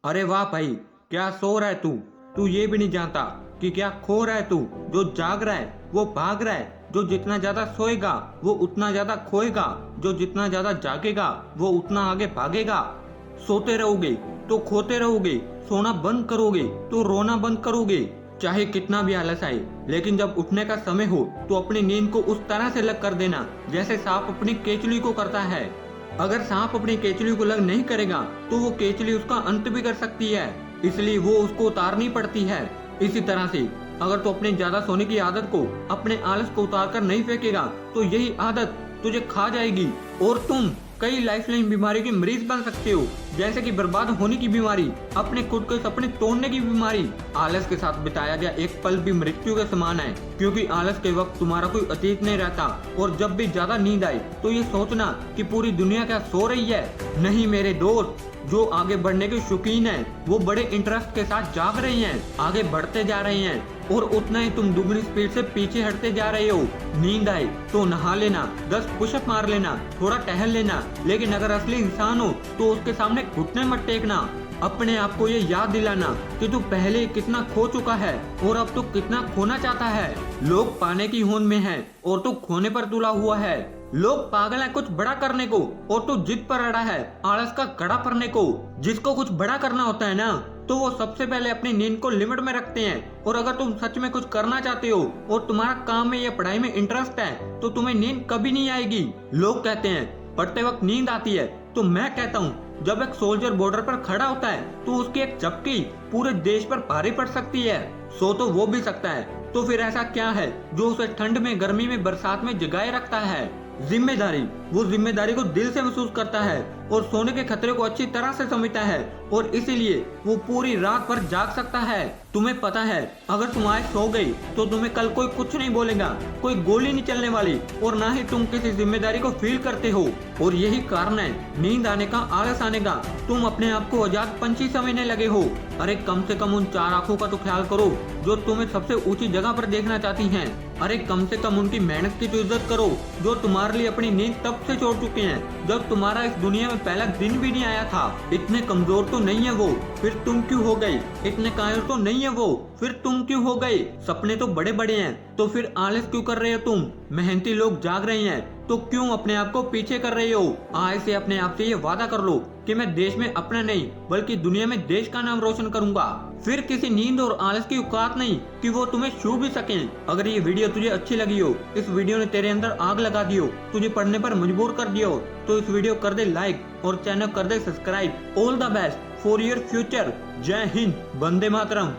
अरे वाह भाई, क्या सो रहा है तू? तू ये भी नहीं जानता कि क्या खो रहा है तू। जो जाग रहा है वो भाग रहा है। जो जितना ज्यादा सोएगा वो उतना ज्यादा खोएगा। जो जितना ज्यादा जागेगा वो उतना आगे भागेगा। सोते रहोगे तो खोते रहोगे, सोना बंद करोगे तो रोना बंद करोगे। चाहे कितना भी आलस आए, लेकिन जब उठने का समय हो तो अपनी नींद को उस तरह से लग कर देना जैसे सांप अपनी केचुली को करता है। अगर सांप अपनी केचुली को लग नहीं करेगा तो वो केचुली उसका अंत भी कर सकती है, इसलिए वो उसको उतारनी पड़ती है। इसी तरह से अगर तू अपने ज्यादा सोने की आदत को, अपने आलस को उतार कर नहीं फेंकेगा तो यही आदत तुझे खा जाएगी और तुम कई लाइफलाइन बीमारी के मरीज बन सकते हो, जैसे कि बर्बाद होने की बीमारी, अपने खुद के सपने तोड़ने की बीमारी। आलस के साथ बिताया गया एक पल भी मृत्यु के समान है, क्योंकि आलस के वक्त तुम्हारा कोई अतीत नहीं रहता। और जब भी ज्यादा नींद आए तो ये सोचना कि पूरी दुनिया क्या सो रही है। नहीं मेरे दोस्त, जो आगे बढ़ने के शौकीन हैं, वो बड़े इंटरेस्ट के साथ जाग रहे हैं, आगे बढ़ते जा रहे हैं, और उतना ही तुम दुगनी स्पीड से पीछे हटते जा रहे हो। नींद आए तो नहा लेना, 10 पुशअप मार लेना, थोड़ा टहल लेना, लेकिन अगर असली इंसान हो तो उसके सामने घुटने मत टेकना। अपने आप को ये याद दिलाना कि तू पहले कितना खो चुका है और अब तू कितना खोना चाहता है। लोग पाने की होंद में हैं और तू खोने पर तुला हुआ है। लोग पागल हैं कुछ बड़ा करने को और तू जिद पर अड़ा है आलस का कड़ा पड़ने को। जिसको कुछ बड़ा करना होता है ना, तो वो सबसे पहले अपनी नींद को लिमिट में रखते हैं। और अगर तुम सच में कुछ करना चाहते हो और तुम्हारा काम में या पढ़ाई में इंटरेस्ट है तो तुम्हें नींद कभी नहीं आएगी। लोग कहते हैं पढ़ते वक्त नींद आती है, तो मैं कहता हूँ जब एक सोल्जर बॉर्डर पर खड़ा होता है तो उसकी एक झपकी पूरे देश पर भारी पड़ सकती है। सो तो वो भी सकता है, तो फिर ऐसा क्या है जो उसे ठंड में, गर्मी में, बरसात में जगाए रखता है? जिम्मेदारी। वो जिम्मेदारी को दिल से महसूस करता है और सोने के खतरे को अच्छी तरह से समझता है, और इसीलिए वो पूरी रात भर जाग सकता है। तुम्हें पता है अगर तुम आज सो गई तो तुम्हें कल कोई कुछ नहीं बोलेगा, कोई गोली नहीं चलने वाली, और ना ही तुम किसी जिम्मेदारी को फील करते हो। और यही कारण है नींद आने का, आलस आने का। तुम अपने आप को आजाद पंछी समझने लगे हो। अरे कम से कम उन 4 आंखों का तो ख्याल करो जो तुम्हें सबसे ऊंची जगह पर देखना चाहती हैं। अरे कम से कम उनकी मेहनत की तो इज्जत करो जो तुम्हारे लिए अपनी नींद तब से छोड़ चुके हैं जब तुम्हारा इस दुनिया में पहला दिन भी नहीं आया था। इतने कमजोर तो नहीं है वो, फिर तुम क्यों हो गए? इतने कायर तो नहीं है वो, फिर तुम क्यों हो गए? सपने तो बड़े बड़े हैं, तो फिर आलस क्यों कर रहे हो तुम? मेहनती लोग जाग रहे हैं तो क्यों अपने आप को पीछे कर रहे हो? आज से अपने आप से ये वादा कर लो कि मैं देश में अपना नहीं बल्कि दुनिया में देश का नाम रोशन करूंगा। फिर किसी नींद और आलस की औकात नहीं कि वो तुम्हें छू भी सके। अगर ये वीडियो तुझे अच्छी लगी हो, इस वीडियो ने तेरे अंदर आग लगा दी हो, तुझे पढ़ने पर मजबूर कर दिया हो, तो इस वीडियो कर दे लाइक और चैनल कर दे subscribe. All the best for your future. जय हिंद, वंदे मातरम।